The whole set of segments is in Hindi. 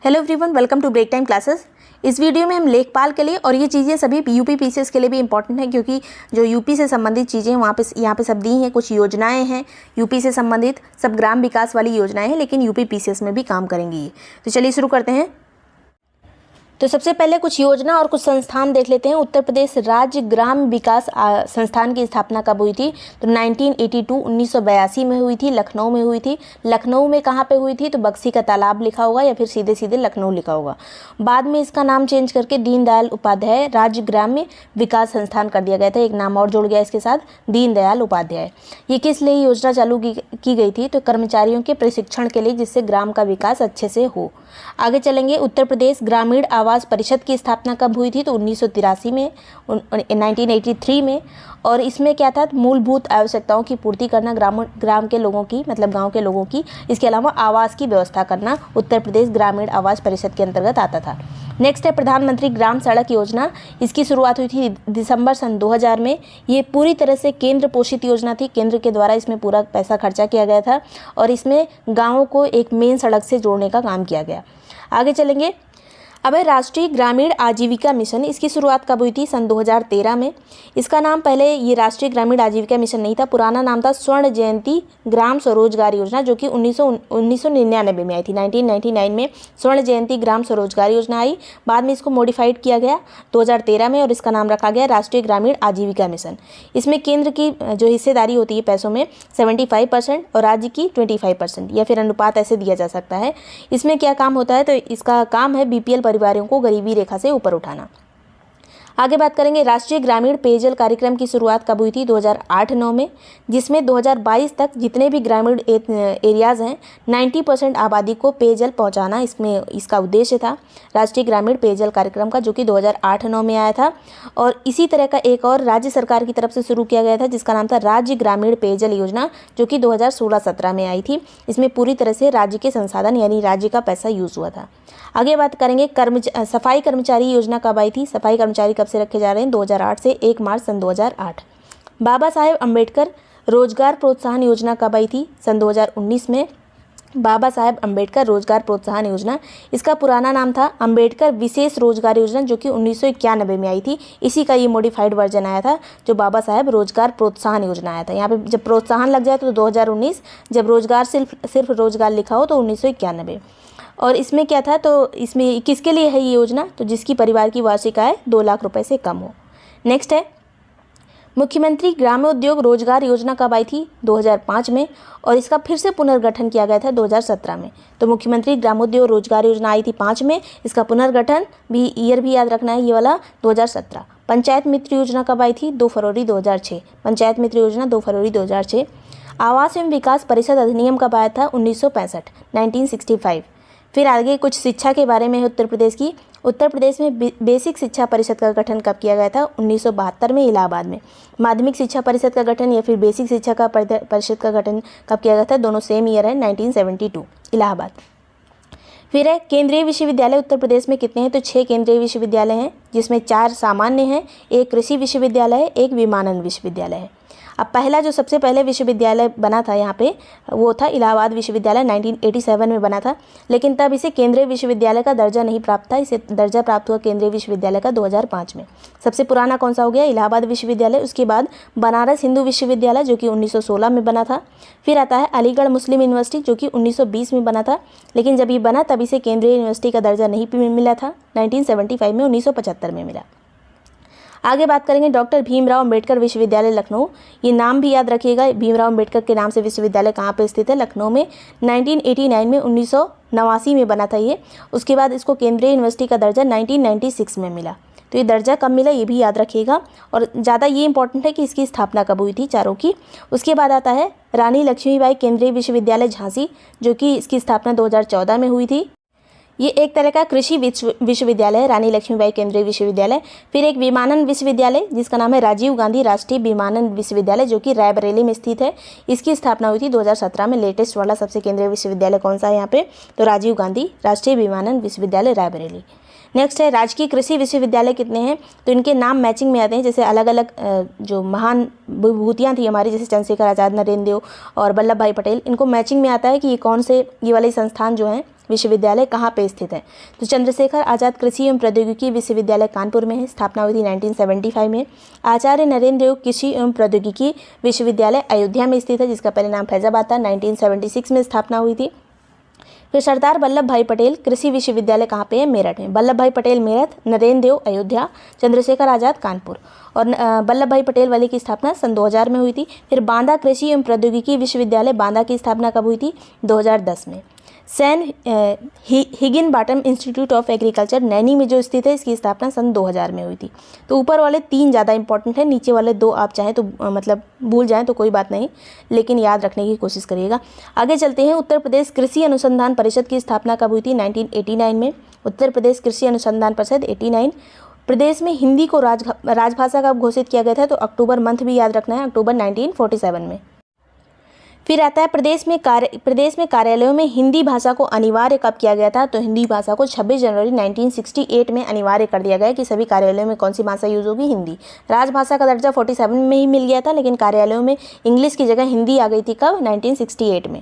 Hello everyone, welcome to break time classes. इस वीडियो में हम लेखपाल के लिए, और ये चीज़ें सभी यूपी पीसीएस के लिए भी इंपॉर्टेंट है, क्योंकि जो यूपी से संबंधित चीज़ें वहाँ पे यहाँ पे सब दी हैं। कुछ योजनाएं हैं यूपी से संबंधित, सब ग्राम विकास वाली योजनाएं हैं, लेकिन यूपी पीसीएस में भी काम करेंगी ये। तो चलिए शुरू करते हैं। तो सबसे पहले कुछ योजना और कुछ संस्थान देख लेते हैं। उत्तर प्रदेश राज्य ग्राम विकास संस्थान की स्थापना कब हुई थी? तो 1982 में हुई थी, लखनऊ में हुई थी। लखनऊ में कहाँ पे हुई थी? तो बक्सी का तालाब लिखा होगा या फिर सीधे सीधे लखनऊ लिखा होगा। बाद में इसका नाम चेंज करके दीनदयाल उपाध्याय राज्य ग्राम्य विकास संस्थान कर दिया गया था। एक नाम और जुड़ गया इसके साथ, दीनदयाल उपाध्याय। ये किस लिए योजना चालू की गई थी? तो कर्मचारियों के प्रशिक्षण के लिए, जिससे ग्राम का विकास अच्छे से हो। आगे चलेंगे। उत्तर प्रदेश ग्रामीण आवास परिषद की स्थापना कब हुई थी? तो 1983 में, 1983 में। और इसमें क्या था? मूलभूत आवश्यकताओं की पूर्ति करना ग्राम के लोगों की, मतलब गांव के लोगों की। इसके अलावा आवास की व्यवस्था करना उत्तर प्रदेश ग्रामीण आवास परिषद के अंतर्गत आता था। नेक्स्ट है प्रधानमंत्री ग्राम सड़क योजना। इसकी शुरुआत हुई थी दिसंबर सन 2000 में। ये पूरी तरह से केंद्र पोषित योजना थी। केंद्र के द्वारा इसमें पूरा पैसा खर्चा किया गया था और इसमें गाँवों को एक मेन सड़क से जोड़ने का काम किया गया। आगे चलेंगे। अब है राष्ट्रीय ग्रामीण आजीविका मिशन। इसकी शुरुआत कब हुई थी? सन 2013 में। इसका नाम पहले ये राष्ट्रीय ग्रामीण आजीविका मिशन नहीं था, पुराना नाम था स्वर्ण जयंती ग्राम स्वरोजगार योजना, जो कि 1999 में आई थी। 1999 में स्वर्ण जयंती ग्राम स्वरोजगार योजना आई। बाद में इसको मॉडिफाइड किया गया 2013 में और इसका नाम रखा गया राष्ट्रीय ग्रामीण आजीविका मिशन। इसमें केंद्र की जो हिस्सेदारी होती है पैसों में 75% और राज्य की 25%, या फिर अनुपात ऐसे दिया जा सकता है। इसमें क्या काम होता है? तो इसका काम है बीपीएल परिवारों को गरीबी रेखा से ऊपर उठाना। आगे बात करेंगे। राष्ट्रीय ग्रामीण पेयजल कार्यक्रम की शुरुआत कब हुई थी? 2008-9 में, जिसमें 2022 तक जितने भी ग्रामीण एरियाज़ हैं 90% आबादी को पेयजल पहुंचाना इसमें इसका उद्देश्य था, राष्ट्रीय ग्रामीण पेयजल कार्यक्रम का, जो कि 2008-9 में आया था। और इसी तरह का एक और राज्य सरकार की तरफ से शुरू किया गया था, जिसका नाम था राज्य ग्रामीण पेयजल योजना, जो कि 2016-17 में आई थी। इसमें पूरी तरह से राज्य के संसाधन यानी राज्य का पैसा यूज़ हुआ था। आगे बात करेंगे सफाई कर्मचारी योजना कब आई थी? सफाई कर्मचारी कब से रखे जा रहे हैं? 2008 से 1 मार्च सन 2008। बाबा साहेब अम्बेडकर रोजगार प्रोत्साहन योजना कब आई थी? सन 2019 में। बाबा साहेब अम्बेडकर रोजगार प्रोत्साहन योजना, इसका पुराना नाम था अम्बेडकर विशेष रोजगार योजना, जो कि 1991 में आई थी। इसी का ये मॉडिफाइड वर्जन आया था, जो बाबा साहेब रोजगार प्रोत्साहन योजना आया था। यहाँ पे जब प्रोत्साहन लग जाए तो 2019, जब रोजगार सिर्फ रोजगार लिखा हो तो 1991। और इसमें क्या था? तो इसमें किसके लिए है ये योजना? तो जिसकी परिवार की वार्षिक आय 2 लाख रुपए से कम हो। नेक्स्ट है मुख्यमंत्री ग्रामोद्योग रोजगार योजना कब आई थी? 2005 में, और इसका फिर से पुनर्गठन किया गया था 2017 में। तो मुख्यमंत्री ग्रामोद्योग रोजगार योजना आई थी 5 में, इसका पुनर्गठन भी ईयर भी याद रखना है, ये वाला 2017। पंचायत मित्र योजना कब आई थी? 2 फरवरी 2006। पंचायत मित्र योजना 2 फरवरी 2006। आवास एवं विकास परिषद अधिनियम कब आया था? 1965, 1965। फिर आगे कुछ शिक्षा के बारे में है उत्तर प्रदेश की। उत्तर प्रदेश में बेसिक शिक्षा परिषद का गठन कब किया गया था? 1972 में इलाहाबाद में। माध्यमिक शिक्षा परिषद का गठन या फिर बेसिक शिक्षा का परिषद का गठन कब किया गया था? दोनों सेम ईयर है, 1972, इलाहाबाद। फिर है केंद्रीय विश्वविद्यालय। उत्तर प्रदेश में कितने हैं? तो 6 केंद्रीय विश्वविद्यालय हैं, जिसमें 4 सामान्य हैं, 1 कृषि विश्वविद्यालय है, 1 विमानन विश्वविद्यालय है। अब पहला जो सबसे पहले विश्वविद्यालय बना था यहाँ पे, वो था इलाहाबाद विश्वविद्यालय, 1987 में बना था, लेकिन तब इसे केंद्रीय विश्वविद्यालय का दर्जा नहीं प्राप्त था। इसे दर्जा प्राप्त हुआ केंद्रीय विश्वविद्यालय का 2005 में। सबसे पुराना कौन सा हो गया? इलाहाबाद विश्वविद्यालय। उसके बाद बनारस हिंदू विश्वविद्यालय, जो कि 1916 में बना था। फिर आता है अलीगढ़ मुस्लिम यूनिवर्सिटी, जो कि 1920 में बना था, लेकिन जब ये बना तब इसे केंद्रीय यूनिवर्सिटी का दर्जा नहीं मिला था। 1975 में, 1975 में मिला। आगे बात करेंगे डॉक्टर भीमराव अंबेडकर विश्वविद्यालय लखनऊ। ये नाम भी याद रखिएगा, भीमराव अंबेडकर के नाम से विश्वविद्यालय कहाँ पे स्थित है? लखनऊ में। 1989 में, 1989 में बना था ये। उसके बाद इसको केंद्रीय यूनिवर्सिटी का दर्जा 1996 में मिला। तो ये दर्जा कब मिला ये भी याद रखिएगा, और ज़्यादा ये इंपॉर्टेंट है कि इसकी स्थापना कब हुई थी, चारों की। उसके बाद आता है रानी लक्ष्मीबाई केंद्रीय विश्वविद्यालय झांसी, जो कि इसकी स्थापना 2014 में हुई थी। ये एक तरह का कृषि विश्वविद्यालय है, रानी लक्ष्मीबाई केंद्रीय विश्वविद्यालय। फिर एक विमानन विश्वविद्यालय, जिसका नाम है राजीव गांधी राष्ट्रीय विमानन विश्वविद्यालय, जो कि रायबरेली में स्थित है। इसकी स्थापना हुई थी 2017 में। लेटेस्ट वाला सबसे केंद्रीय विश्वविद्यालय कौन सा है यहाँ पे? तो राजीव गांधी राष्ट्रीय विमानन विश्वविद्यालय, रायबरेली। नेक्स्ट है राजकीय कृषि विश्वविद्यालय कितने हैं? तो इनके नाम मैचिंग में आते हैं, जैसे अलग अलग जो महान विभूतियाँ थी हमारी, जैसे चंद्रशेखर आज़ाद, नरेंद्र देव और वल्लभ भाई पटेल, इनको मैचिंग में आता है कि ये कौन से ये वाले संस्थान जो हैं विश्वविद्यालय कहाँ पे स्थित है? तो चंद्रशेखर आज़ाद कृषि एवं प्रौद्योगिकी विश्वविद्यालय कानपुर में है, स्थापना हुई थी 1975 में। आचार्य नरेंद्र देव कृषि एवं प्रौद्योगिकी विश्वविद्यालय अयोध्या में स्थित है, जिसका पहले नाम फैजाबाद था, 1976 में स्थापना हुई थी। फिर सरदार वल्लभ भाई पटेल कृषि विश्वविद्यालय कहाँ पे है? मेरठ में। वल्लभ भाई पटेल मेरठ, नरेंद्र देव अयोध्या, चंद्रशेखर आज़ाद कानपुर। और वल्लभ भाई पटेल वाले की स्थापना सन 2000 में हुई थी। फिर बांदा कृषि एवं प्रौद्योगिकी विश्वविद्यालय बांदा की स्थापना कब हुई थी? 2010 में। Sam Higginbottom Institute of Agriculture Naini में जो स्थित है, इसकी स्थापना सन 2000 में हुई थी। तो ऊपर वाले 3 ज़्यादा इंपॉर्टेंट है, नीचे वाले 2 आप चाहें तो मतलब भूल जाएं तो कोई बात नहीं, लेकिन याद रखने की कोशिश करिएगा। आगे चलते हैं। उत्तर प्रदेश कृषि अनुसंधान परिषद की स्थापना कब हुई थी? 1989 में। उत्तर प्रदेश कृषि अनुसंधान परिषद 89। प्रदेश में हिंदी को राजभाषा कब घोषित किया गया था? तो अक्टूबर मंथ भी याद रखना है, अक्टूबर 1947 में। फिर आता है प्रदेश में कार्यालयों में हिंदी भाषा को अनिवार्य कब किया गया था? तो हिंदी भाषा को 26 जनवरी 1968 में अनिवार्य कर दिया गया कि सभी कार्यालयों में कौन सी भाषा यूज़ होगी? हिंदी। राजभाषा का दर्जा 47 में ही मिल गया था, लेकिन कार्यालयों में इंग्लिश की जगह हिंदी आ गई थी कब? 1968 में।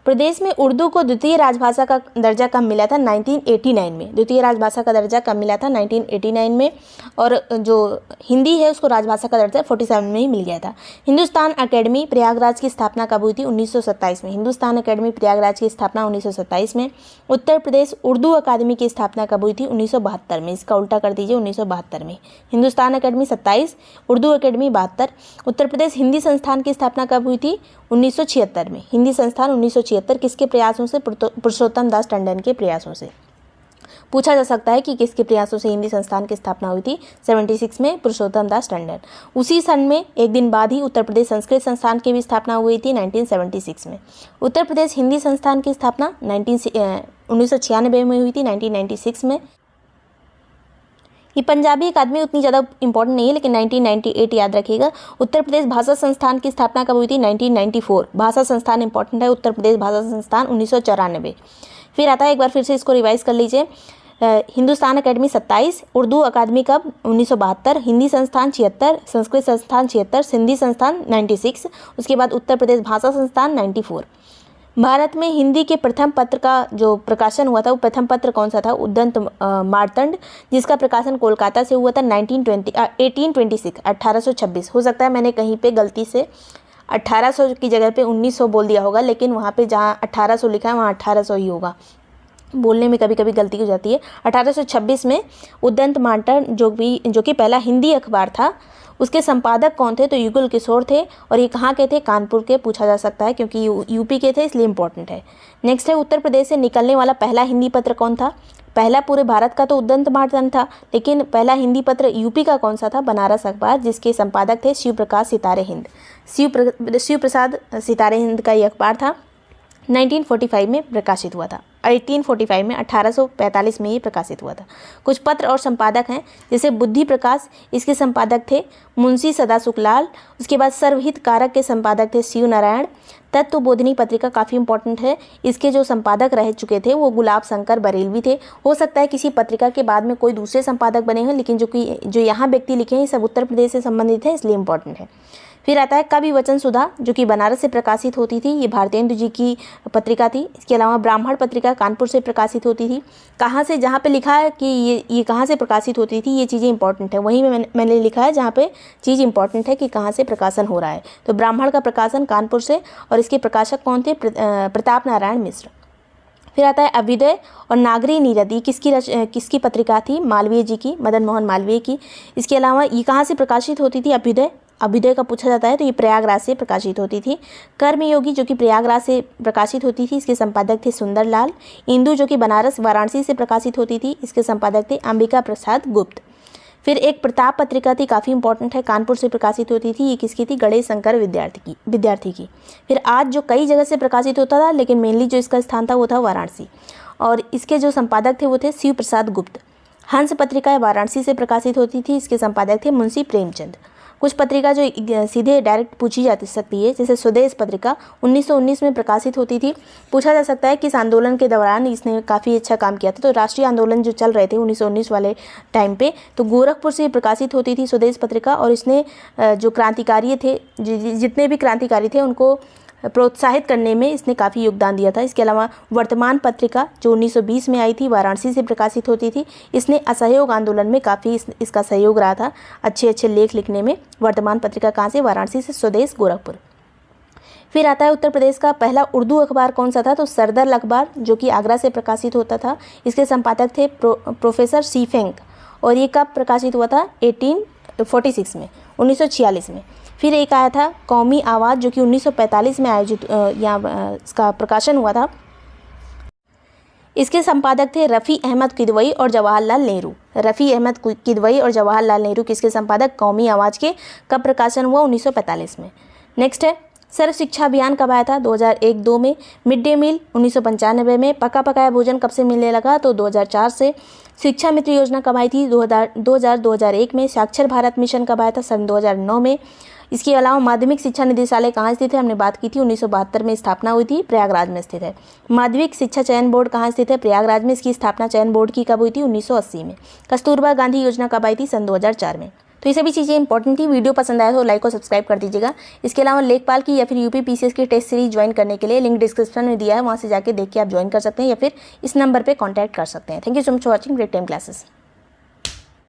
प्रदेश में उर्दू को द्वितीय राजभाषा का दर्जा कब मिला था? 1989 में। द्वितीय राजभाषा का दर्जा कब मिला था? 1989 में। और जो हिंदी है उसको राजभाषा का दर्जा 47 में ही मिल गया था। हिंदुस्तान अकेडमी प्रयागराज की स्थापना कब हुई थी? 1927 में। हिंदुस्तान अकेडमी प्रयागराज की स्थापना 1927 में। उत्तर प्रदेश उर्दू अकादमी की स्थापना कब हुई थी? 1972 में। इसका उल्टा कर दीजिए, 1972 में। Hindustan academy 27, Urdu academy 72। उत्तर प्रदेश हिंदी संस्थान की स्थापना कब हुई थी? 1976 में। हिंदी संस्थान 1976 किसके प्रयासों से? पुरुषोत्तम दास टंडन के प्रयासों से। पूछा जा सकता है कि किसके प्रयासों से हिंदी संस्थान की स्थापना हुई थी? 76 में, पुरुषोत्तम दास टंडन। उसी सन में एक दिन बाद ही उत्तर प्रदेश संस्कृत संस्थान की भी स्थापना हुई थी 1976 में। उत्तर प्रदेश हिंदी संस्थान की स्थापना 1996 में हुई थी, 1996 में। ये पंजाबी अकादमी उतनी ज़्यादा इंपॉर्टेंट नहीं है, लेकिन 1998 याद रखिएगा। उत्तर प्रदेश भाषा संस्थान की स्थापना कब हुई थी? 1994। भाषा संस्थान इंपॉर्टेंट है, उत्तर प्रदेश भाषा संस्थान 1994। फिर आता है, एक बार फिर से इसको रिवाइज कर लीजिए। हिंदुस्तान अकेडमी 27, उर्दू अकादमी कब? 1972, हिंदी संस्थान 76, संस्कृत संस्थान 76, सिंधी संस्थान 96, उसके बाद उत्तर प्रदेश भाषा संस्थान 94। भारत में हिंदी के प्रथम पत्र का जो प्रकाशन हुआ था, वो प्रथम पत्र कौन सा था? उद्दंत मार्तंड, जिसका प्रकाशन कोलकाता से हुआ था 1826। हो सकता है मैंने कहीं पे गलती से 1800 की जगह पे 1900 बोल दिया होगा, लेकिन वहाँ पे जहाँ 1800 लिखा है वहाँ 1800 ही होगा। बोलने में कभी कभी गलती हो जाती है। 1826 में उद्दंत मार्तंड जो कि पहला हिंदी अखबार था, उसके संपादक कौन थे? तो युगल किशोर थे। और ये कहाँ के थे? कानपुर के पूछा जा सकता है, क्योंकि यूपी के थे, इसलिए इंपॉर्टेंट है। नेक्स्ट है, उत्तर प्रदेश से निकलने वाला पहला हिंदी पत्र कौन था? पहला पूरे भारत का तो उद्दंत मार्तंड था, लेकिन पहला हिंदी पत्र यूपी का कौन सा था? बनारस अखबार, जिसके संपादक थे शिव प्रसाद सितारे हिंद का ये अखबार था। 1945 में प्रकाशित हुआ था। 1845 में 1845 में ये प्रकाशित हुआ था। कुछ पत्र और संपादक हैं, जैसे बुद्धि प्रकाश, इसके संपादक थे मुंशी सदासुखलाल। उसके बाद सर्वहित कारक के संपादक थे शिव नारायण। तत्वबोधिनी पत्रिका काफ़ी इंपॉर्टेंट है, इसके जो संपादक रह चुके थे वो गुलाब शंकर बरेलवी थे। हो सकता है किसी पत्रिका के बाद में कोई दूसरे संपादक बने हैं, लेकिन जो यहाँ व्यक्ति लिखे हैं ये सब उत्तर प्रदेश से संबंधित है, इसलिए इंपॉर्टेंट है। फिर आता है कवि वचन सुधा, जो कि बनारस से प्रकाशित होती थी, ये भारतेंदु जी की पत्रिका थी। इसके अलावा ब्राह्मण पत्रिका कानपुर से प्रकाशित होती थी। कहाँ से? जहाँ पे लिखा है कि ये कहाँ से प्रकाशित होती थी, ये चीज़ें इंपॉर्टेंट है, वहीं मैंने लिखा है जहाँ पे चीज़ इंपॉर्टेंट है कि कहाँ से प्रकाशन हो रहा है। तो ब्राह्मण का प्रकाशन कानपुर से, और इसके प्रकाशक कौन थे? प्रताप नारायण मिश्र। फिर आता है अभ्युदय और नागरी नीरदी, किसकी पत्रिका थी? मालवीय जी की, मदन मोहन मालवीय की। इसके अलावा ये कहाँ से प्रकाशित होती थी? अभ्युदय का पूछा जाता है तो ये प्रयागराज से प्रकाशित होती थी। कर्मयोगी, जो कि प्रयागराज से प्रकाशित होती थी, इसके संपादक थे सुंदरलाल। इंदु, जो कि बनारस वाराणसी से प्रकाशित होती थी, इसके संपादक थे अंबिका प्रसाद गुप्त। फिर एक प्रताप पत्रिका थी, काफ़ी इंपॉर्टेंट है, कानपुर से प्रकाशित होती थी, ये किसकी थी? गणेश शंकर विद्यार्थी की। फिर आज जो कई जगह से प्रकाशित होता था, लेकिन मेनली जो इसका स्थान था वो था वाराणसी, और इसके जो संपादक थे वो थे शिव प्रसाद गुप्त। हंस पत्रिका वाराणसी से प्रकाशित होती थी, इसके संपादक थे मुंशी प्रेमचंद। कुछ पत्रिका जो सीधे डायरेक्ट पूछी जा सकती है, जैसे स्वदेश पत्रिका 1919 में प्रकाशित होती थी। पूछा जा सकता है कि इस आंदोलन के दौरान इसने काफ़ी अच्छा काम किया था। तो राष्ट्रीय आंदोलन जो चल रहे थे 1919 वाले टाइम पे, तो गोरखपुर से प्रकाशित होती थी स्वदेश पत्रिका, और इसने जो क्रांतिकारी थे, जितने भी क्रांतिकारी थे उनको प्रोत्साहित करने में इसने काफ़ी योगदान दिया था। इसके अलावा वर्तमान पत्रिका जो 1920 में आई थी, वाराणसी से प्रकाशित होती थी, इसने असहयोग आंदोलन में काफ़ी इसका सहयोग रहा था अच्छे अच्छे लेख लिखने में। वर्तमान पत्रिका कहाँ से? वाराणसी से, स्वदेश गोरखपुर। फिर आता है उत्तर प्रदेश का पहला उर्दू अखबार कौन सा था? तो सरदल अखबार, जो कि आगरा से प्रकाशित होता था। इसके संपादक थे प्रोफेसर सीफेंक, और ये कब प्रकाशित हुआ था? 1846 में, 1946 में। फिर एक आया था कौमी आवाज़, जो कि 1945 में आयोजित इसका प्रकाशन हुआ था। इसके संपादक थे रफ़ी अहमद किदवई और जवाहरलाल नेहरू। रफ़ी अहमद किदवई और जवाहरलाल नेहरू किसके संपादक? कौमी आवाज़ के। कब प्रकाशन हुआ? 1945 में। नेक्स्ट है सर्व शिक्षा अभियान कब आया था? 2001-2 में। मिड डे मील 1995 में। पका पकाया भोजन कब से मिलने लगा? तो 2004 से। शिक्षा मित्र योजना कब आई थी? 2001 में। साक्षर भारत मिशन कब आया था? सन 2009 में। इसके अलावा माध्यमिक शिक्षा निदेशालय कहाँ स्थित है? हमने बात की थी, 1972 में स्थापना हुई थी, प्रयागराज में स्थित है। माध्यमिक शिक्षा चयन बोर्ड कहाँ स्थित है? प्रयागराज में। इसकी स्थापना चयन बोर्ड की कब हुई थी? 1980 में। कस्तूरबा गांधी योजना कब आई थी? सन 2004 में। तो ये सभी चीज़ें इंपॉर्टेंट थी। वीडियो पसंद आया तो लाइक और सब्सक्राइब कर दीजिएगा। इसके अलावा लेखपाल की या फिर यूपी पीसीएस की टेस्ट सीरीज ज्वाइन करने के लिए लिंक डिस्क्रिप्शन में दिया है, वहाँ से जाके देख के आप ज्वाइन कर सकते हैं या फिर इस नंबर पर कॉन्टैक्ट कर सकते हैं। Thank you so much for watching great time classes.